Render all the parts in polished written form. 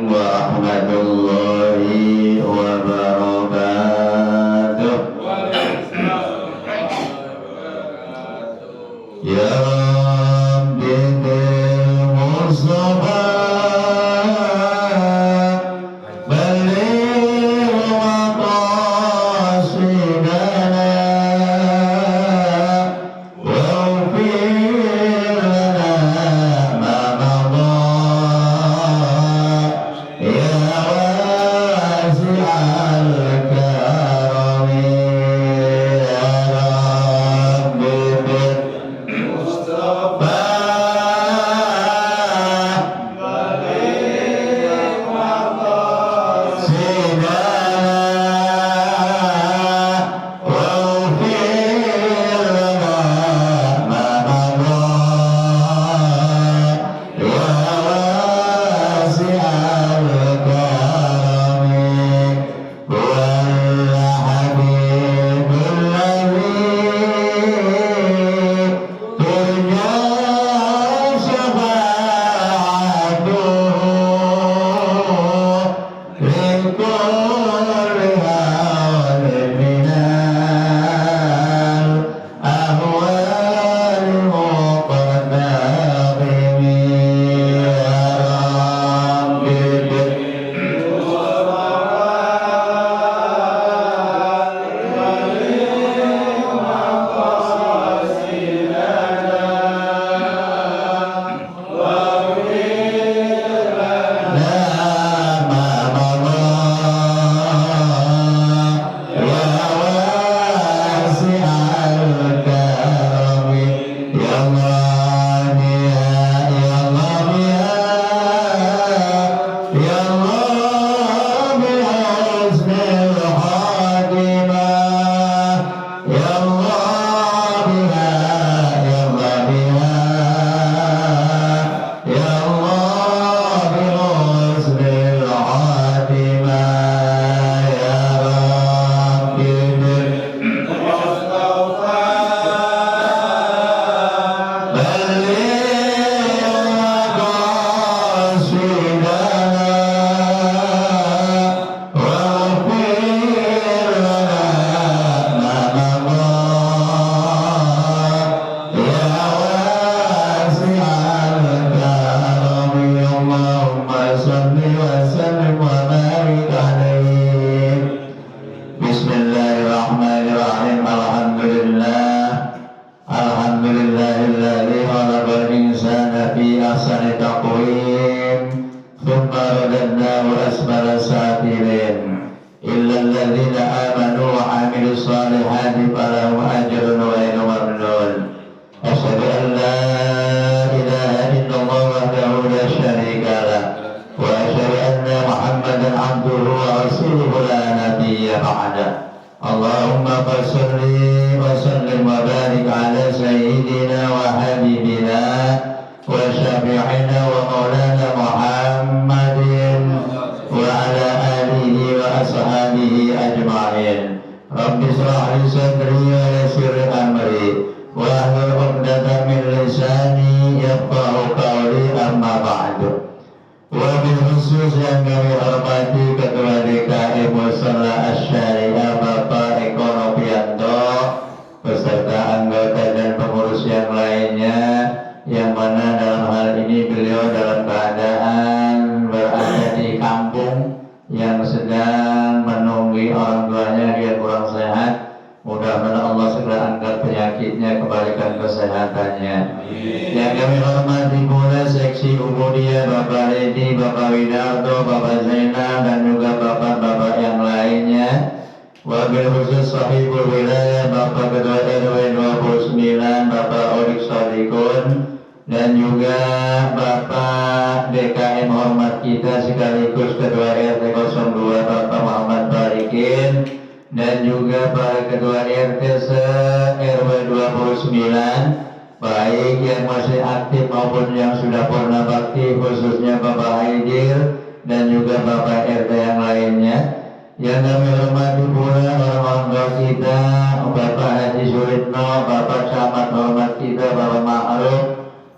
warahmatullahi wabarakatuh. Ya Rabbi bil Mustafa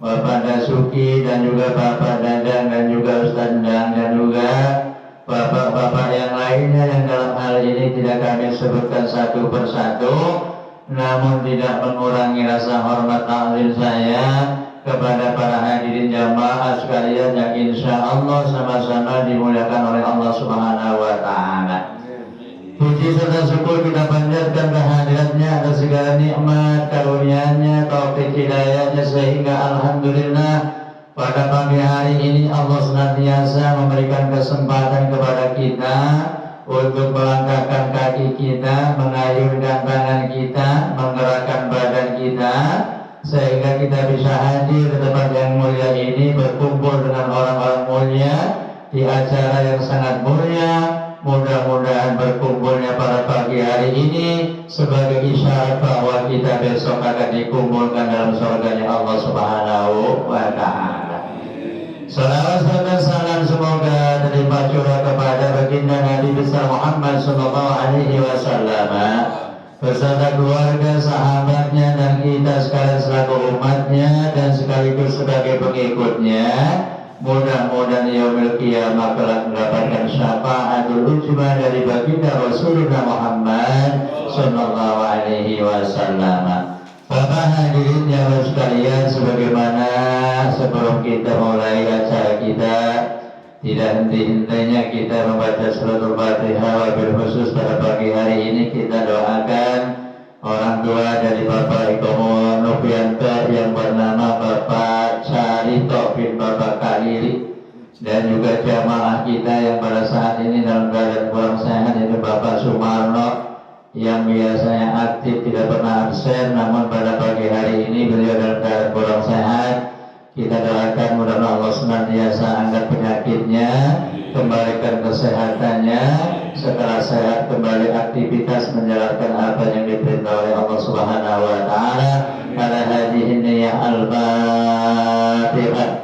Bapak Dasuki dan juga Bapak Dadang dan juga Ustaz Endang dan juga disebutkan satu persatu, namun tidak mengurangi rasa hormat takzim saya kepada para hadirin jamaah sekalian yang insya Allah sama-sama dimuliakan oleh Allah Subhanahu wa Ta'ala. Puji serta syukur kita panjatkan kehadiratnya atas segala nikmat, karunia-Nya, taufik hidayahnya, sehingga alhamdulillah pada pagi hari ini Allah senantiasa memberikan kesempatan kepada kita untuk melangkahkan kaki kita, mengayunkan tangan kita, menggerakkan badan kita, sehingga kita bisa hadir di tempat yang mulia ini, berkumpul dengan orang-orang mulia di acara yang sangat mulia. Mudah-mudahan berkumpulnya pada pagi hari ini sebagai isyarat bahwa kita besok akan dikumpulkan dalam surganya Allah Subhanahu wa Ta'ala. Salawat serta salam semoga terlimpah curah kepada baginda Nabi besar Muhammad sallallahu alaihi wasallam beserta keluarga, sahabatnya, dan kita sekalian selaku umatnya dan sekaligus sebagai pengikutnya. Mudah-mudahan yaumil qiyamah kelak mendapatkan syafaatul ujma dari baginda Rasulullah Muhammad sallallahu alaihi wasallam. Bapak hadirin jamaah sekalian, sebagaimana sebelum kita mulai acara kita, tidak henti-hentinya kita membaca suratul Fatihah. Wabil khusus pada pagi hari ini kita doakan orang tua dari Bapak Ikomo Novianto yang bernama Bapak Carito bin Bapak Kaliri, dan juga jamaah kita yang pada saat ini dalam keadaan kurang sehat, yaitu Bapak Sumarno yang biasanya aktif tidak pernah absen, namun pada pagi hari ini beliau dalam keadaan kurang sehat. Kita doakan mudah-mudahan Allah senantiasa angkat penyakitnya, kembalikan kesehatannya, setelah sehat kembali aktivitas menjalankan apa yang diperintah oleh Allah Subhanahu wa Ta'ala. Ala hadhihi niyyah al-Fatihah.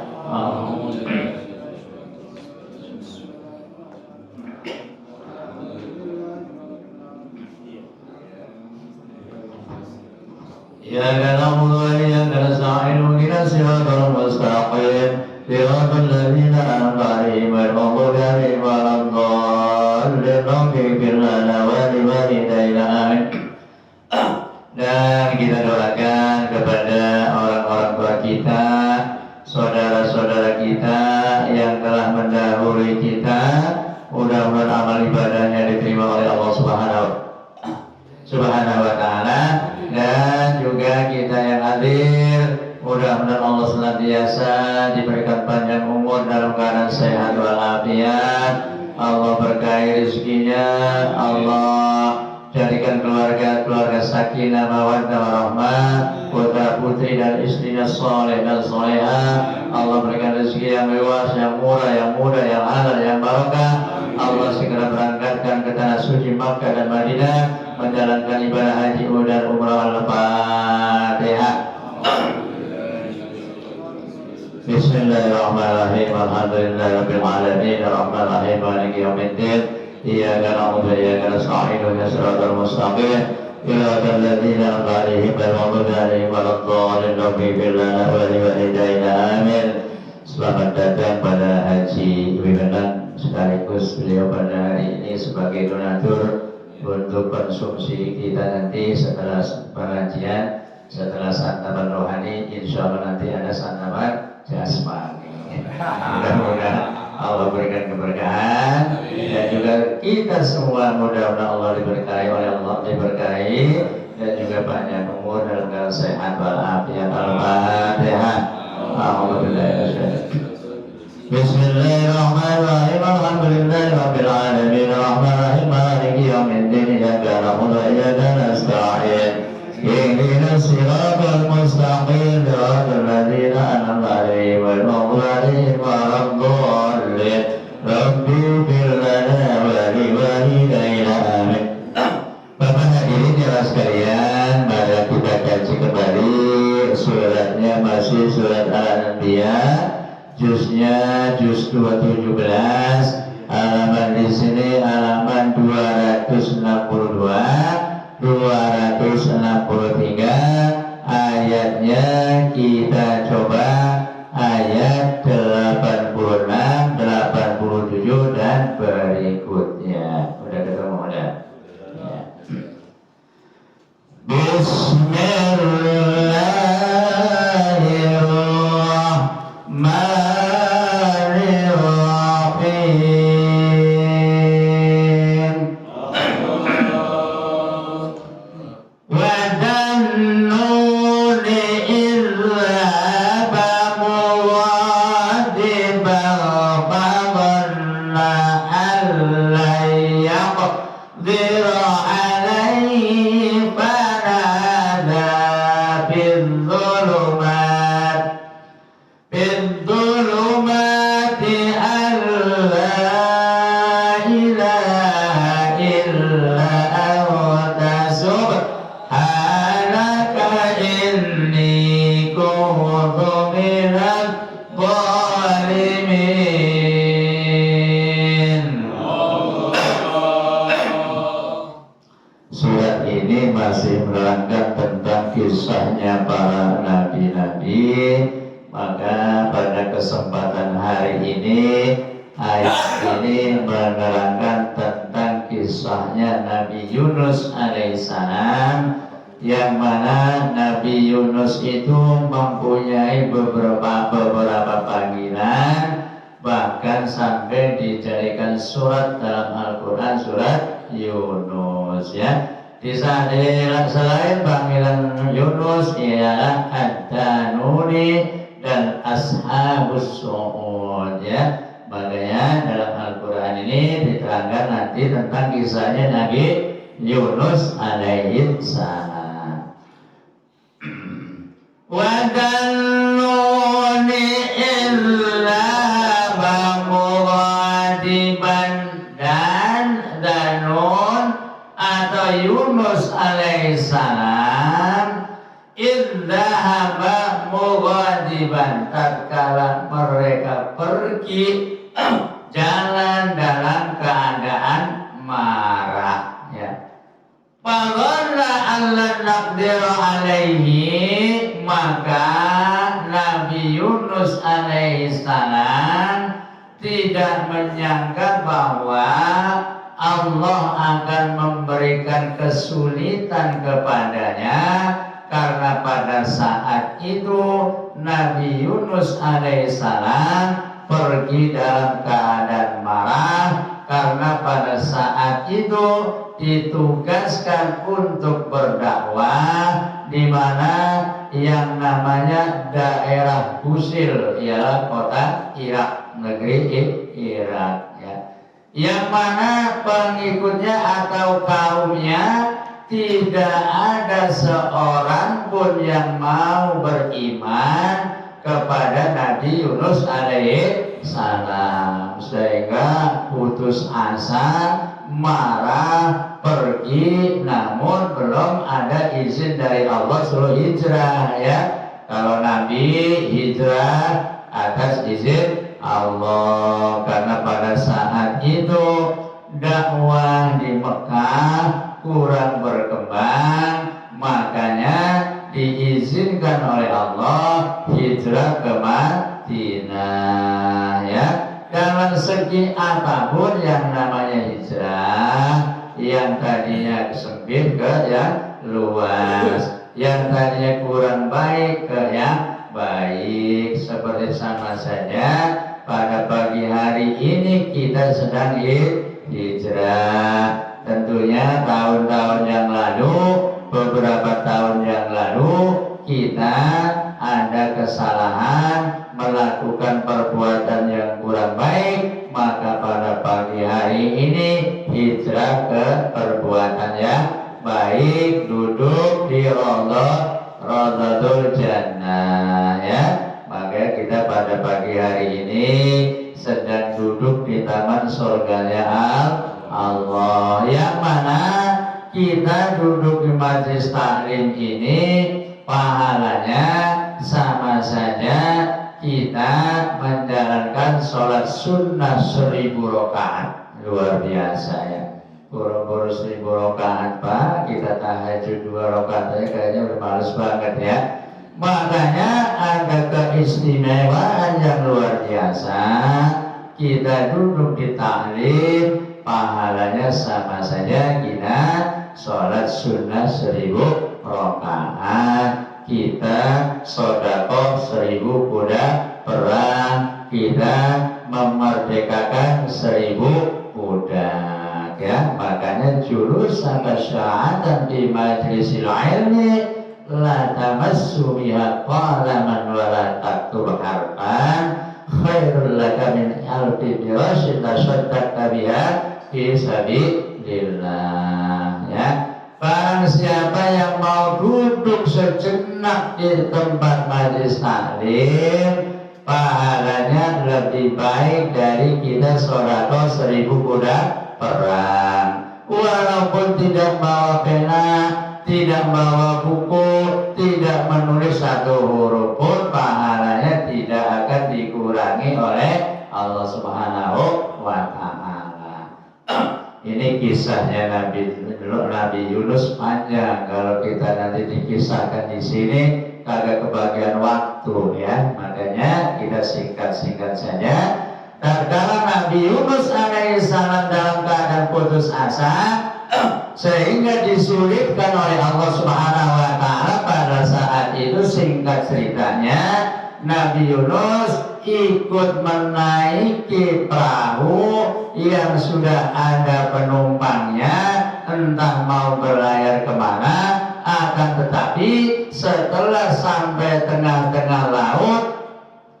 Iyyaka na'budu wa iyyaka nasta'in ihdinas siratal mustaqim siratal ladzina an'amta 'alaihim ghairil maghdubi 'alaihim waladdallin. Ighfir lana wa liwalidayna amin. Dan kita doakan kepada orang-orang tua kita, saudara-saudara kita yang telah mendahului kita, mudah-mudahan amal ibadahnya diterima oleh Allah Subhanahu wa Ta'ala. Dan juga kita yang hadir, mudah-mudahan Allah senantiasa diberikan panjang umur dalam keadaan sehat walafiat. Allah berkahi rezekinya, Allah jadikan keluarga sakinah mawaddah warahmah, putra putri dan istrinya soleh dan solehah. Allah berikan rezeki yang luas, yang murah, yang mudah, yang halal, yang barokah. Allah segera berangkatkan ke tanah suci Makkah dan Madinah, menjalankan ibadah haji dan umrah. Al-Fatihah. Bismillahirrahmanirrahim. Alhamdulillahirabbil alamin, arrahmanirrahim, maliki yaumiddin. Iyyaka na'budu wa iyyaka nasta'in, ihdinas siratal mustaqim siratal ladzina an'amta 'alaihim ghairil maghdubi 'alaihim waladdallin. Ighfir lana wa liwalidayna amin. Selamat datang pada Haji Wimelan, sekaligus beliau pada hari ini sebagai donatur untuk konsumsi kita nanti setelah pengajian, setelah santapan rohani, insya Allah nanti ada santapan jasmani. Mudah-mudahan Allah berikan keberkahan, dan juga kita semua mudah-mudahan Allah diberkahi oleh Allah, diberkahi dan juga panjang umur dalam keadaan sehat walafiat. Al-Fatihah. Bismillahirrahmanirrahim. Alhamdulillahirabbil alamin, arrahmanirrahim, maliki yaumiddin. Iyyaka na'budu wa iyyaka nasta'in, ihdinas siratal mustaqim siratal ladzina an'amta 'alaihim ghairil maghdubi 'alaihim waladdallin. Rabbi ighfir lana wa liwalidayna amin. Bapak hadirin jamaah sekalian, mari kita kaji kembali suratnya, masih surat Al-Anbiya, juznya juz 217, halaman di sini halaman 262, 263, ayatnya kita coba ayat 86, 87 dan berikutnya. Udah ketemu udah? Ya. Bismillahirrahmanirrahim. وَذَنُّونِ إِذْ ذَهَبَ مُغَاضِبًا فَظَنَّ أَن لَّن يَقْدِرَ عَلَيْهِ فَنَادَىٰ فِي الظُّلُمَاتِ أَن لَّا إِلَٰهَ إِلَّا أَنتَ سُبْحَانَكَ إِنِّي كُنتُ مِنَ الظَّالِمِينَ. Surat ini masih menerangkan tentang kisahnya para nabi-nabi. Maka pada kesempatan hari ini, ayat ini menerangkan tentang kisahnya Nabi Yunus alaihissalam, yang mana Nabi Yunus itu mempunyai beberapa panggilan, bahkan sampai dijadikan surat dalam Al-Quran, surat Yunus, ya. Di selain panggilan Yunus ialah Ad-Danuni dan Ashabus Su'ud, ya. Makanya dalam Al-Quran ini diterangkan nanti tentang kisahnya Nabi Yunus alaihi salam. Wa dannuni illa mughadiban, dan Danun atau Yunus alaihissalam idzahaba mughadiban, tatkala mereka pergi jalan dalam keadaan marah, ya. Fadhanna alla naqdiru alaihi, maka Nabi Yunus alaihissalam tidak menyangka bahwa Allah akan memberikan kesulitan kepadanya, karena pada saat itu Nabi Yunus alaihissalam pergi dalam keadaan marah, karena pada saat itu ditugaskan untuk berdakwah di mana yang namanya daerah Busil, ialah kota Irak, negeri Irak, ya. Yang mana pengikutnya atau kaumnya tidak ada seorang pun yang mau beriman kepada Nabi Yunus alaihi salam, sehingga putus asa, marah, pergi, namun belum ada izin dari Allah suruh hijrah, ya. Kalau Nabi hijrah atas izin Allah, karena pada saat itu dakwah di Mekah kurang berkembang, makanya diizinkan oleh Allah hijrah ke Madinah, ya. Dalam segi apapun yang namanya hijrah, yang tadinya sempit ke yang luas, yang tadinya kurang baik ke yang baik. Seperti sama saja pada pagi hari ini kita sedang hijrah. Tentunya tahun-tahun yang lalu, beberapa tahun yang lalu, kita ada kesalahan, melakukan perbuatan yang kurang baik, maka pada pagi hari ini hijrah ke perbuatan yang baik, duduk di Rawdatul Jannah, ya. Maka kita pada pagi hari ini sedang duduk di taman surganya Allah, yang mana kita duduk di majelis taklim ini pahalanya sama saja kita menjalankan sholat sunnah 1000 rakaat. Luar biasa, ya. Buru-buru 1000 rakaat, Pak, kita tahajud 2 rakaat aja kayaknya udah males banget, ya. Makanya ada keistimewaan yang luar biasa. Kita duduk di taklim, pahalanya sama saja kita sholat sunnah 1000 rakaat, kita sedekah 1000 kuda perang, kita memerdekakan 1000 budak. Ya, makanya julus tasyahatan di majlisil ilmi la tamassu biha qalaman wa la taktub harfan khairul laka min alfi dirashin tasaddaqta biha fi sabilillah. Ya, barang siapa yang mau duduk sejenak di tempat majlis taklim, pahalanya lebih baik dari kita sedekah 1000 kuda perang. Walaupun tidak bawa pena, tidak bawa buku, tidak menulis satu huruf pun, pahalanya tidak akan dikurangi oleh Allah Subhanahu wa Ta'ala. Ini kisahnya Nabi Yunus panjang. Kalau kita nanti dikisahkan di sini kagak kebagian waktu, ya. Makanya kita singkat-singkat saja. Tatkala Nabi Yunus alaihissalam dalam keadaan putus asa, sehingga disulitkan oleh Allah Subhanahu wa Ta'ala, pada saat itu singkat ceritanya Nabi Yunus ikut menaiki perahu yang sudah ada penumpangnya, entah mau berlayar kemana. Akan tetapi setelah sampai tengah-tengah laut,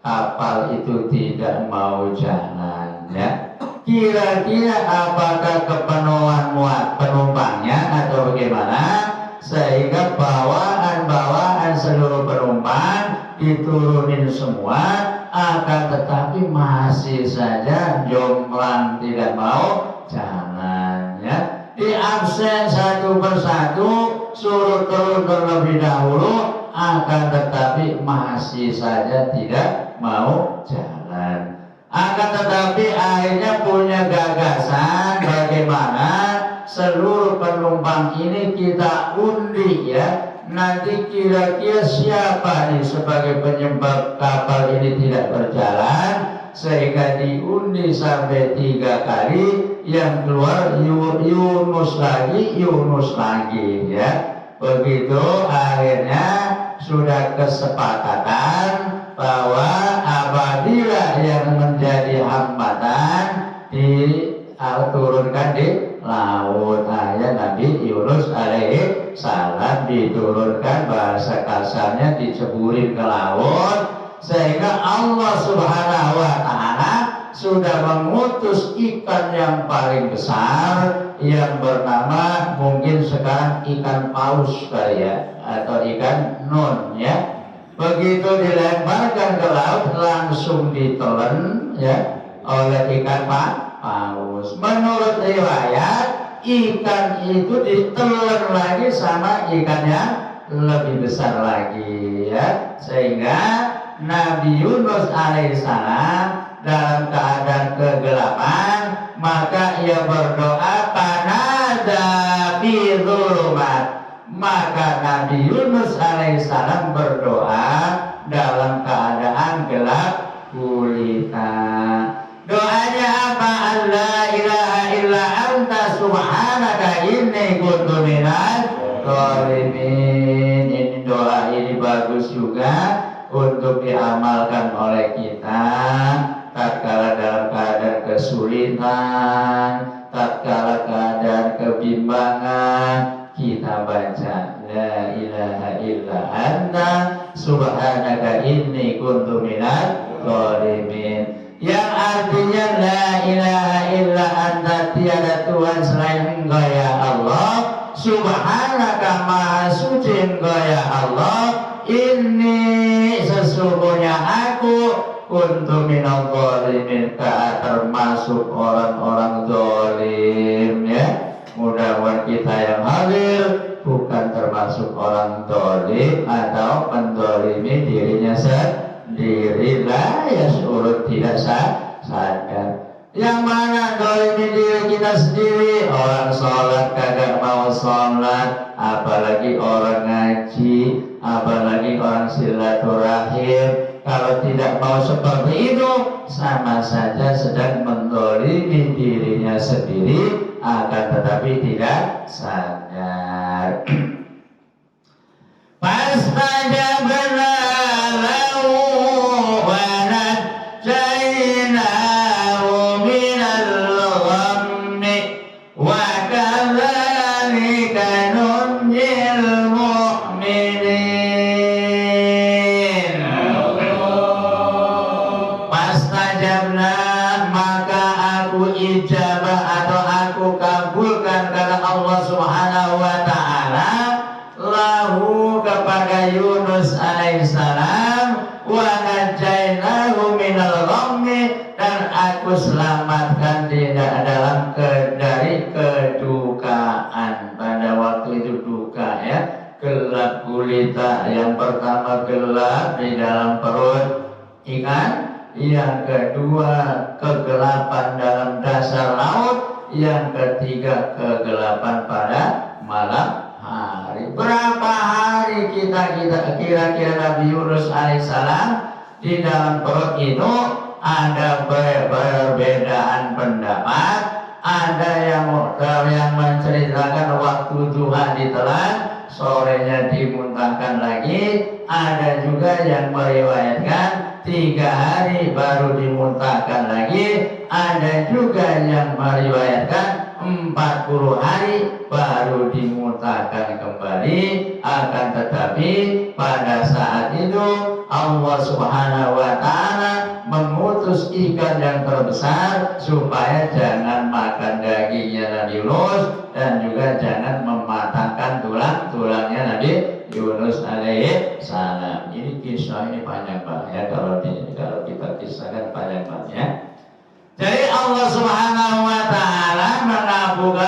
kapal itu tidak mau jalan. Ya, kira-kira apakah kepenuhan muat penumpangnya atau bagaimana, sehingga bawaan seluruh penumpang diturunin semua, akan tetapi masih saja jomplang tidak mau jalan. Ya, di absen satu persatu, suruh turun terlebih dahulu, akan tetapi masih saja tidak mau jalan. Akan tetapi akhirnya punya gagasan, bagaimana seluruh penumpang ini kita undi, ya. Nanti kira-kira siapa nih sebagai penyebab kapal ini tidak berjalan, sehingga diundi sampai 3 kali, yang keluar Yunus lagi, ya. Begitu akhirnya sudah kesepakatan bahwa apabila yang menjadi hambatan diturunkan di laut. Ya, Nabi Yunus alaihi salam diturunkan, bahasa kasarnya diceburin ke laut, sehingga Allah Subhanahu wa Ta'ala sudah mengutus ikan yang paling besar, yang bernama mungkin sekarang ikan paus kali ya, atau ikan nun, ya. Begitu dilemparkan ke laut, langsung ditelan, ya, oleh ikan paus. Menurut riwayat, ikan itu ditelan lagi sama ikan yang lebih besar lagi, ya. Sehingga Nabi Yunus alaihissalam dalam keadaan kegelapan, maka ia berdoa panada fi dzulumat. Maka Nabi Yunus alaihissalam berdoa dalam keadaan gelap gulita. Doanya apa? La ilaha illa anta subhanaka inni kuntu minadz dzalimin. Ini doa ini bagus juga untuk diamalkan oleh kita tatkala dalam keadaan kesulitan, tatkala keadaan kebimbangan, kita baca la ilaha illa anta subhanaka inni kuntu minadz dzalimin, yang artinya la ilaha illa anta, tiada Tuhan selain Engkau ya Allah, subhanaka maha suci Engkau ya Allah, ini sesungguhnya aku kuntu minadz dzalimin, termasuk orang-orang zalim, ya. Mudah-mudahan kita yang hadir bukan termasuk orang zalim atau menzalimi dirinya sendiri, ya, surut tidak sadar. Yang mana zalimi diri kita sendiri? Orang sholat kagak mau sholat, apalagi orang ngaji, apalagi orang silaturahim. Kalau tidak mau seperti itu, sama saja sedang menzalimi dirinya sendiri, akan tetapi tidak sadar. fastajabna lahu wa najjaynahu minal ghammi wa kadzalika nunjil mu'minin. Fastajabna, maka aku ijabah atau aku kabulkan kata Allah Subhanahu wa ta'ala lahu kepada Yunus alaihissalam wa najainahu minal ghammi, dan aku selamatkan dia dari kedukaan. Pada waktu itu duka ya, gelap gulita. Yang pertama gelap di dalam perut ikan, yang kedua kegelapan dalam dasar laut, yang ketiga kegelapan pada malam hari. Berapa hari kira-kira Nabi Yunus alaihissalam di dalam perut itu? Ada perbedaan pendapat. Ada yang menceritakan waktu duha ditelan, sorenya dimuntahkan lagi. Ada juga yang meriwayatkan 3 hari baru dimuntahkan lagi. Ada juga yang meriwayatkan 40 hari baru dimuntahkan kembali. Akan tetapi pada saat itu Allah Subhanahu wa ta'ala mengutus ikan yang terbesar supaya jangan makan dagingnya Nabi Yunus, dan juga jangan mematahkan tulang-tulangnya Nabi Yunus alaihissalam. Ini kisah ini panjang banget ya, kalau kita kisahkan panjang banget ya. Jadi Allah Subhanahu wa ta'ala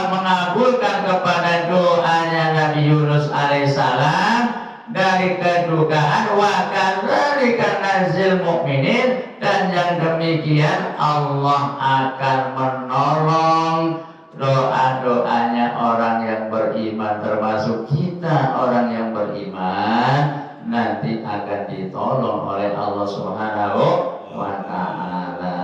mengabulkan kepada doanya Nabi Yunus alaihissalam dari kedukaan, wa kadzalika nazil mu'minin, dan yang demikian Allah akan menolong doa-doanya orang yang beriman, termasuk kita orang yang beriman nanti akan ditolong oleh Allah Subhanahu wa ta'ala.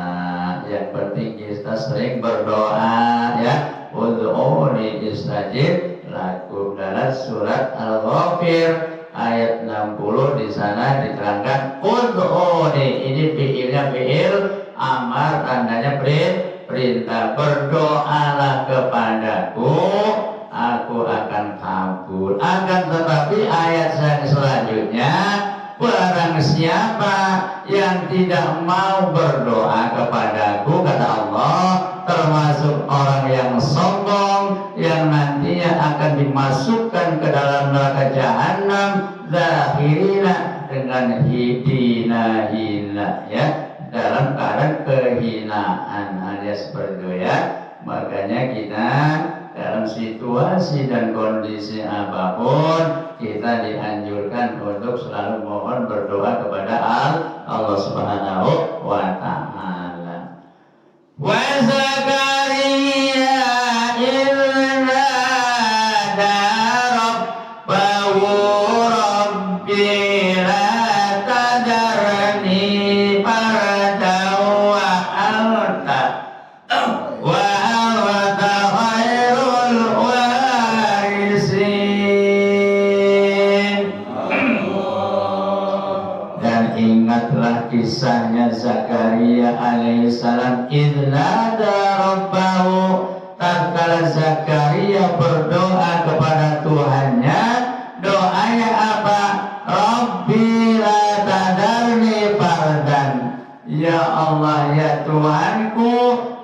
Yang penting kita sering berdoa ya. Ud'uni istajib lakum, dalam surat Al-Ghafir ayat 60 di sana diterangkan ud'uni. Ini fiilnya fiil amar, tandanya perintah. Berdoalah kepadaku, aku akan kabul. Akan tetapi ayat yang selanjutnya, barang siapa yang tidak mau berdoa kepadaku, kata Allah, termasuk orang yang sombong, yang nantinya akan dimasukkan ke dalam neraka jahanam, zahirina, dengan hina ya, dalam keadaan kehinaan, alias seperti itu ya. Makanya kita dalam situasi dan kondisi apapun, kita dianjurkan untuk selalu mohon berdoa kepada Allah Subhanahu wa ta'ala. Wa Zakaria idna rabbahu rabbi la tadarni fardan wa anta khairul warisin. Dan ingatlah kisahnya Zakaria alaihissalam, idnada rabbahu, tatkala Zakaria berdoa kepada Tuhannya. Doanya apa? Rabbi la tadarni fardan, ya Allah ya Tuhanku,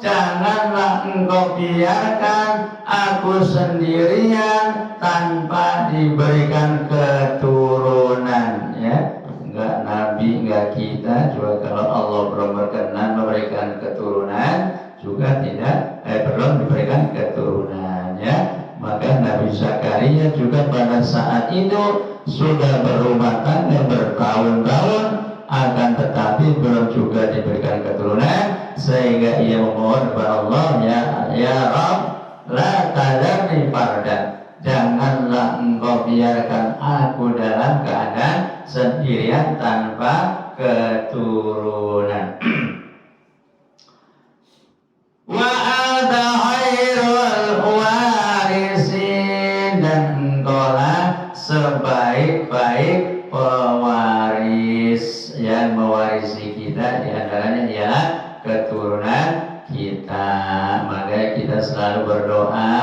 janganlah engkau biarkan aku sendirian tanpa diberikan keturunan ya. Enggak nabi, enggak kita juga, kalau Allah belum berkenan memberikan keturunan juga belum diberikan keturunan ya. Maka Nabi Zakaria juga pada saat itu sudah berumah tangga bertahun-tahun, akan tetapi belum juga diberikan keturunan, sehingga ia memohon kepada Allah, ya Rabb, la tadarni fardan, janganlah engkau biarkan aku dalam keadaan sendirian tanpa keturunan. Wa anta khairul warisin, dan engkaulah sebaik-baik kita. Maka kita selalu berdoa,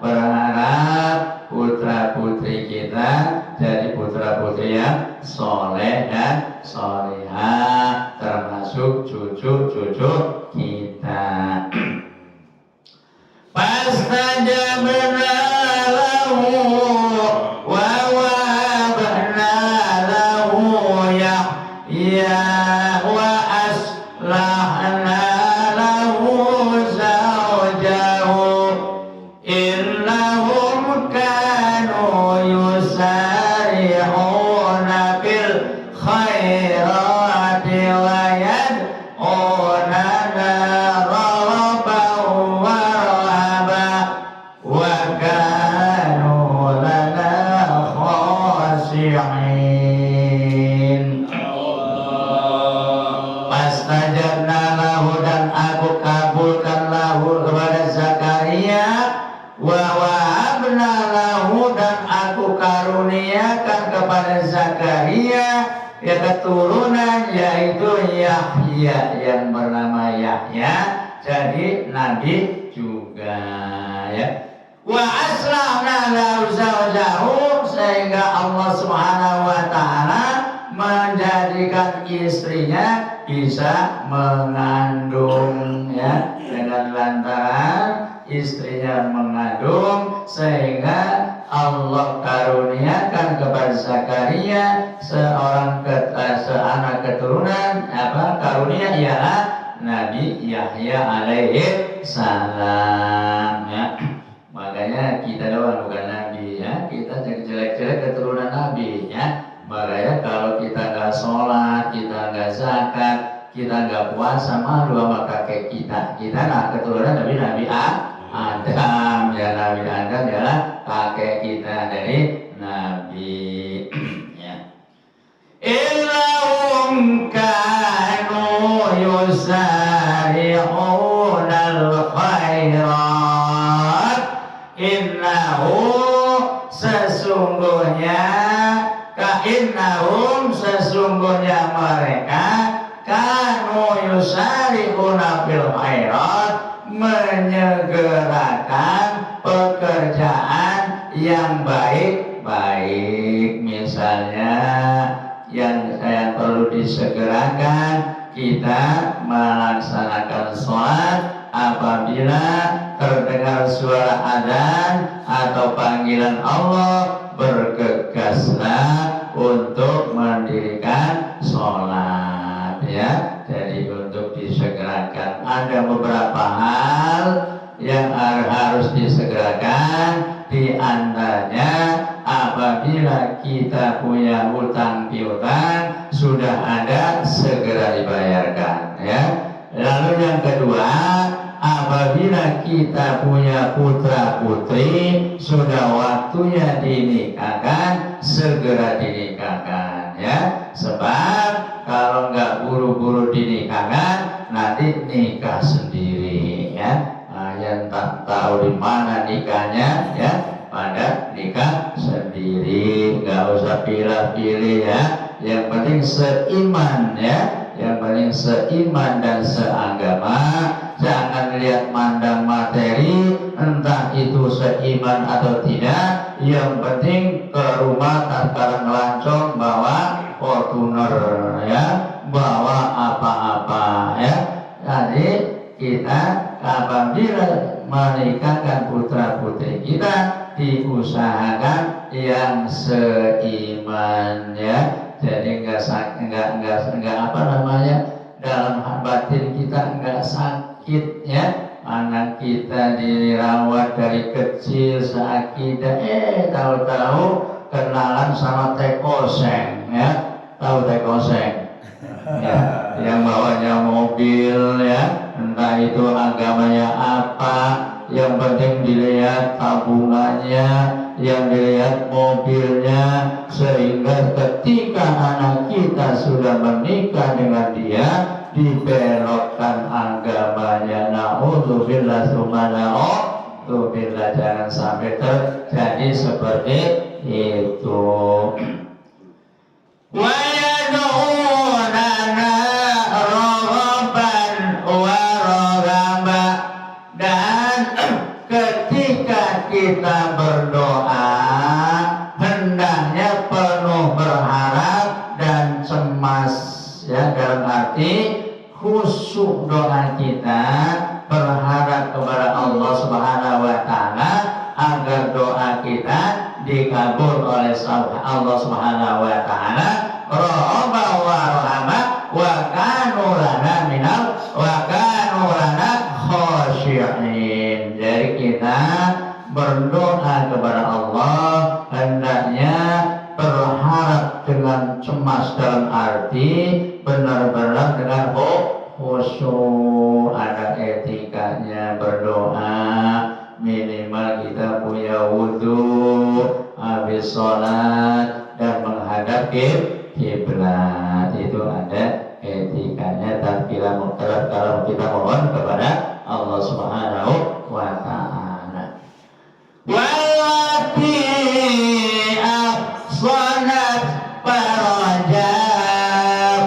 berharap putra putri kita jadi putra putri yang soleh dan solihah, termasuk cucu-cucu kita. Fastajabna lahu wa wahabna lahu Yahya wa aslahna lahu zawjahu innahum kanu yusari'una bil khairati wa yad'unana raghaban wa rahaban wa kanu lana khashi'in. Fastajabna lahu, dan aku kabulkan lahu kepada Zakaria, wa wahabna lahu, dan aku karuniakan kepada Zakaria ya keturunan, yaitu Yahya, yang bernama Yahya, jadi nabi juga ya. Wa aslahna lahu zawjahu, sehingga Allah Subhanahu wa taala menjadikan istrinya bisa mengandung ya, dengan lantaran istrinya mengandung, sehingga Allah karuniakan kepada Zakaria seanak keturunan karunia ialah Nabi Yahya alaihi salam ya. Makanya kita doang bukan nabi ya, kita jelek-jelek keturunan nabi ya. Makanya kalau kita nggak sholat, kita nggak zakat, kita nggak puasa, malu sama kakek kita. Kita nah keturunan Nabi Adam ya, Nabi Adam adalah kakek kita dari Nabi ya. Illahum kanu yusari'unal khairat, innahu sesungguhnya mereka kanu yusari'una fil khairat, menyegerakan pekerjaan yang baik-baik. Misalnya yang perlu disegerakan, kita melaksanakan sholat apabila terdengar suara adzan atau panggilan Allah, bergegaslah untuk mendirikan sholat ya. Jadi untuk disegerakan, ada beberapa hal yang harus disegerakan. Di antaranya apabila kita punya hutang piutang, sudah ada segera dibayarkan ya. Lalu yang kedua, apabila kita punya putra putri, sudah waktunya dinikahkan, segera dinikahkan ya. Sebab kalau nggak buru-buru dinikahkan, nanti nikah sendiri ya. Yang tak tahu di mana nikahnya ya, pada nikah sendiri, nggak usah pilih-pilih ya. Yang penting seiman ya, yang penting seiman dan seagama. Jangan lihat mandang materi, entah itu seiman atau tidak. Yang penting ke rumah tatkala ngelancong bawa Fortuner ya, bawa apa-apa ya. Jadi kita apabila menikahkan putra putri kita, diusahakan yang seiman ya. Jadi enggak apa namanya, dalam batin kita enggak sakit ya. Anak kita dirawat dari kecil seakidah, tahu-tahu kenalan sama teh koseng ya. Tahu teh koseng ya, yang bawanya mobil ya, entah itu agamanya apa, yang penting dilihat tabungannya, yang dilihat mobilnya, sehingga ketika anak kita sudah menikah dengan dia, dibelokkan agamanya. Na'udzubillah tsumma na'udzubillah, jangan sampai terjadi seperti itu. Wa yad'unana raghaban wa rahaban kita berdoa hendaknya penuh berharap dan cemas, ya, dalam arti khusyuk doa kita, berharap kepada Allah Subhanahu wa taala agar doa kita dikabul oleh Allah Subhanahu wa taala. Rahmah wa rahmah wa kanu lana khashi'in. Jadi kita berdoa kepada Allah hendaknya berharap dengan cemas, dalam arti benar-benar dengan khusyuk, ada etikanya berdoa. Minimal kita punya wudhu habis sholat dan menghadap kiblat, itu ada etikanya. Dan kalau kita mohon kepada Allah Subhanahu wa taala. Wallati ahsanat faraja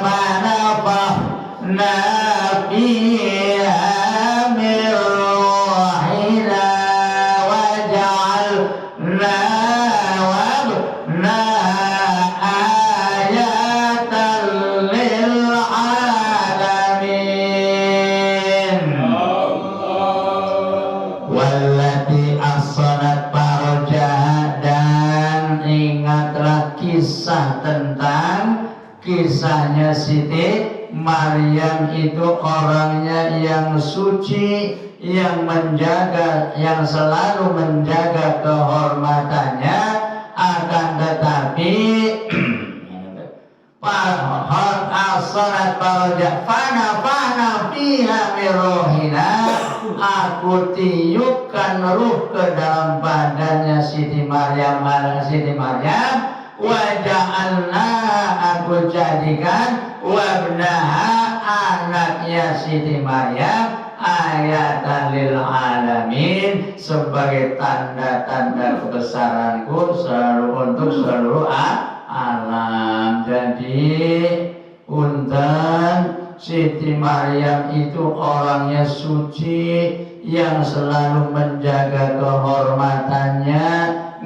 manafahna fiha min ruhina waja'alna wabna ayatan lil alamin. Wallati ahsanat farajaha, dan ingatlah kisah tentang kisahnya Siti Maryam itu orangnya yang suci, yang menjaga, yang selalu menjaga kehormatannya, akan tetapi Al-Salat fana fiha min ruhina, aku tiupkan ruh ke dalam badannya Siti Maryam, waja'alna, aku jadikan wabnaha, anaknya Siti Maryam, ayatan lil alamin, sebagai tanda-tanda kebesaranku untuk seluruh alam. Jadi punten, Siti Maryam itu orangnya suci, yang selalu menjaga kehormatannya,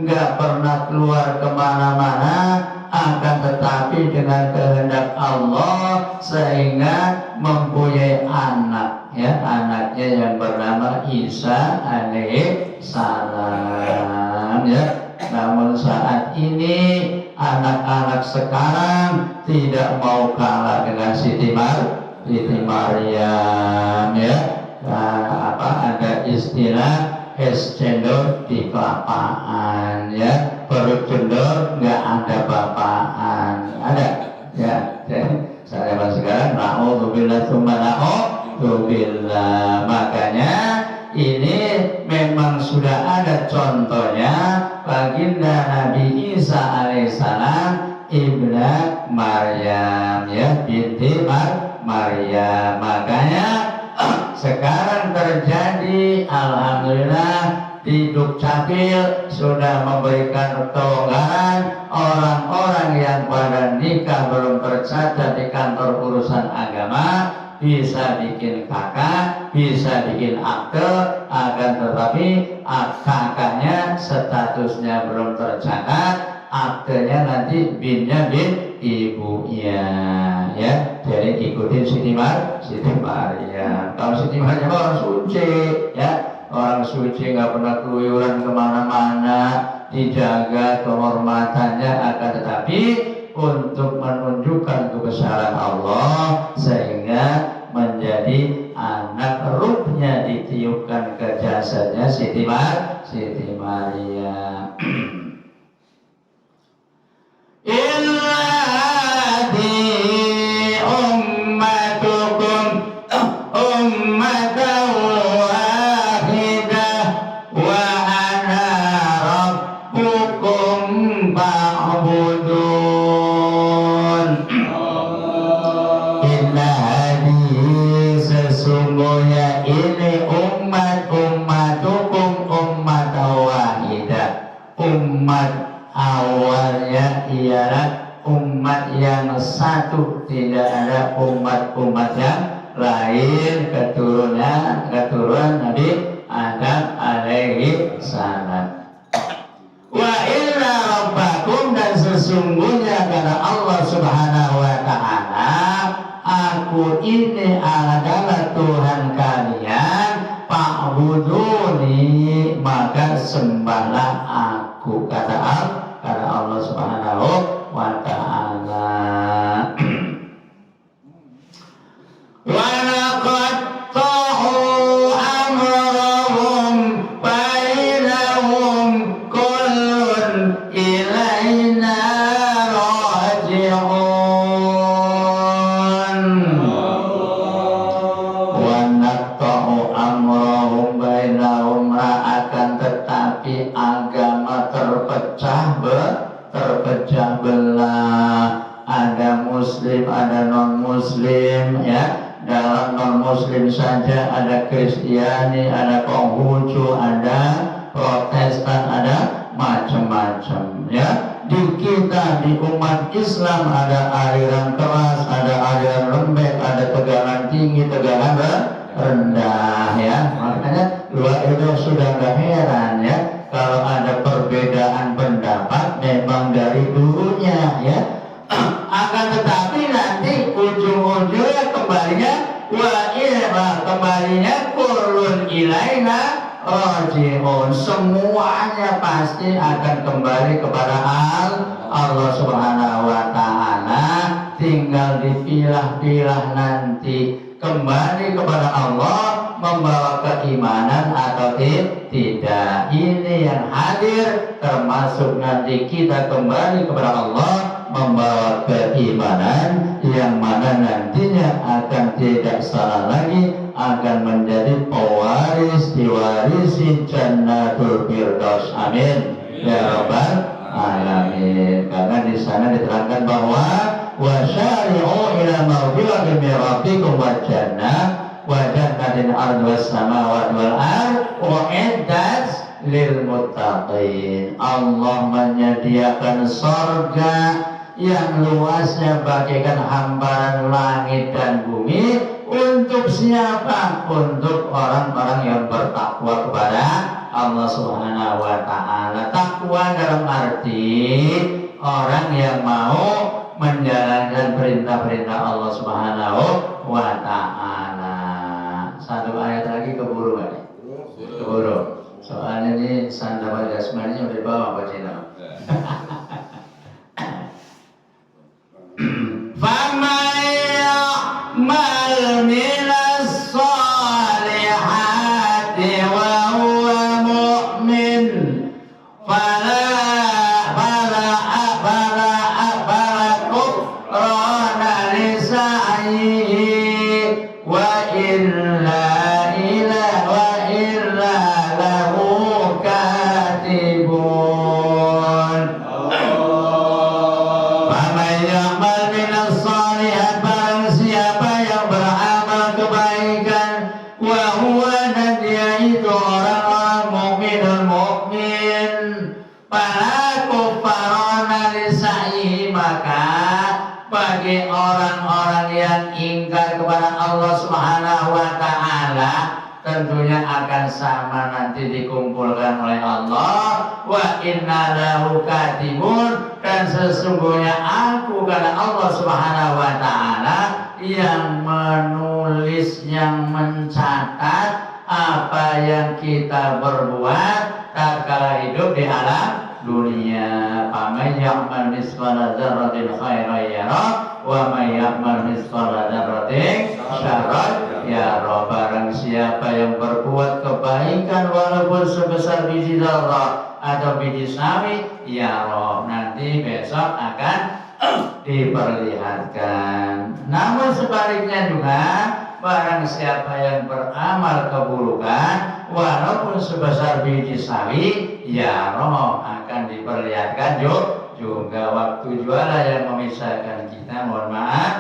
nggak pernah keluar kemana-mana, akan tetapi dengan kehendak Allah sehingga mempunyai anak, ya, anaknya yang bernama Isa alaihi salam, ya. Namun saat ini anak-anak sekarang tidak mau kalah dengan Siti Maryam, ya. Nah, ada istilah es cendol di kelapaan, ya, perut cendol nggak ada bapaan, ada, ya. Saya sekarang na'udzubillah tsumma na'udzubillah. Makanya ini memang sudah ada contohnya, baginda Nabi Isa alaihissalam ibna Maryam, ya, binti Maryam. Makanya sekarang terjadi, alhamdulillah, di Dukcapil sudah memberikan kelonggaran orang-orang yang pada nikah belum tercatat di kantor urusan agama bisa bikin kakak, bisa bikin akte, akan tetapi kakaknya statusnya belum tercatat, aktenya nanti binnya bin ibunya, ya. Jadi ikutin Siti Maryam. Kalau Siti Maryam orang suci, ya, orang suci, nggak pernah keluyuran kemana-mana, dijaga kehormatannya, akan tetapi untuk menunjukkan kebesaran Allah sehingga menjadi anak, ruhnya ditiupkan ke jasadnya Siti Maryam. Ummatan wahidah wa ana rabbukum fa'budun. Inna hadhihi, sesungguhnya ini ummatukum ummatan wahidah, fa'buduni, maka sembahlah aku, kata Allah Subhanahu wa ta'ala. Wa laqad ta'u amrahum bainahum kullun ilaina raji'un. Wa naqta'u amrahum bainahum, akan tetapi agama terpecah belah. Ada muslim, ada non muslim, ya. Dalam non muslim saja ada Kristiani, ada Konghucu, ada Protestan, ada macam-macam, ya. Di kita, di umat Islam, ada aliran keras, ada aliran lembek, ada tegangan tinggi, tegangan rendah, ya. Makanya luar itu sudah gak heran, ya, kalau ada perbedaan pendapat memang dari dulunya, ya. Akan tetapi nanti ujung-ujungnya kembalinya kullun ilaina raji'un, semuanya pasti akan kembali kepada Allah Subhanahu wa ta'ala. Tinggal dipilah-pilah nanti kembali kepada Allah, membawa keimanan atau tidak. Ini yang hadir, termasuk nanti kita kembali kepada Allah, membawa keimanan yang mana nantinya akan tidak salah lagi, akan menjadi pewaris, diwarisi Jannatul Firdaus. Amin ya rabbal alamin. Karena di sana diterangkan bahwa wasyari'u ila maghfiratin min rabbikum wa jannah wa jannatin arduhas samawati wal ardh u'iddat lil muttaqin. Allah menyediakan surga yang luasnya bagaikan hamparan langit dan bumi. Untuk siapa? Untuk orang-orang yang bertakwa kepada Allah Subhanahu wa ta'ala. Takwa dalam arti orang yang mau menjalankan perintah-perintah Allah Subhanahu wa ta'ala. Satu ayat lagi keburu kan? Keburu. Soalnya ini sandawan jasmaninya udah dibawa Pak Cina. فَمَنْ يَعْمَلْ مِنَ الصَّالِحَاتِ وَهُوَ مُؤْمِنٌ فَلَا كُفْرَانَ لِسَعْيِهِ وَإِنَّا لَهُ كَاتِبُونَ. فَمَنْ يَعْمَلْ مِنَ الصَّالِحَاتِ, barang siapa yang beramal kebaikan, wa huwa, dan dia itu orang-orang mukmin, fala kufarana lisaihi, maka bagi orang-orang yang ingkar kepada Allah Subhanahu wa ta'ala tentunya akan sama nanti dikumpulkan oleh Allah. Wa inna lahu katibun, dan sesungguhnya aku, kata Allah Subhanahu wa ta'ala, yang menulis, yang mencatat apa yang kita berbuat tatkala hidup di alam dunia. Faman ya'mal misqala dzarratin khairan yarah wa may ya'mal misqala dzarratin syarran yarah. Barang siapa yang berbuat kebaikan walaupun sebesar biji zarrah atau biji sawi, yarah, nanti besok akan diperlihatkan. Namun sebaliknya juga, barang siapa yang beramal keburukan walaupun sebesar biji sawi, ya roh, akan diperlihatkan juga. Waktu jualan yang memisahkan kita, mohon maaf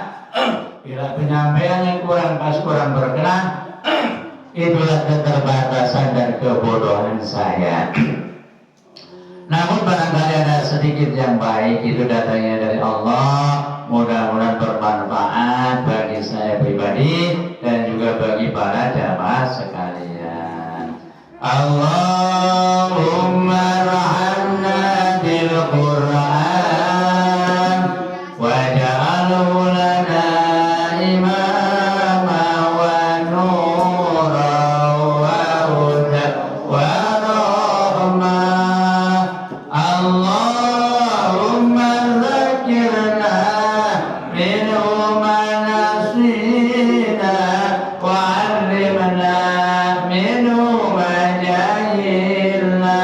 bila penyampaiannya kurang pas, kurang berkenan, itulah keterbatasan dan kebodohan saya. Namun barangkali ada sedikit yang baik, itu datangnya dari Allah. Mudah-mudahan bermanfaat bagi saya pribadi dan juga bagi para jamaah sekalian. Allahumma rahamna bil Qur'an waj'alhu lana imama wa nuran wa وجاهلنا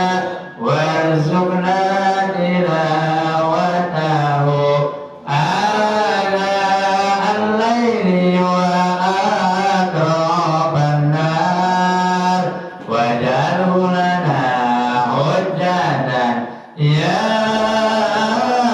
وارزقنا تلاوته آناء الليل وأطراف النهار واجعله لنا حجة يا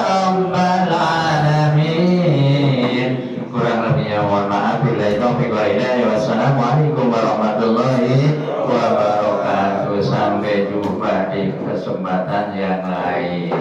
Rabbal Alamin. Kurang lebihnya mohon maaf. Billahi taufiq wal hidayah. Wassalamualaikum warahmatullahi wabarakatuh. Sampai jumpa di kesempatan yang lain.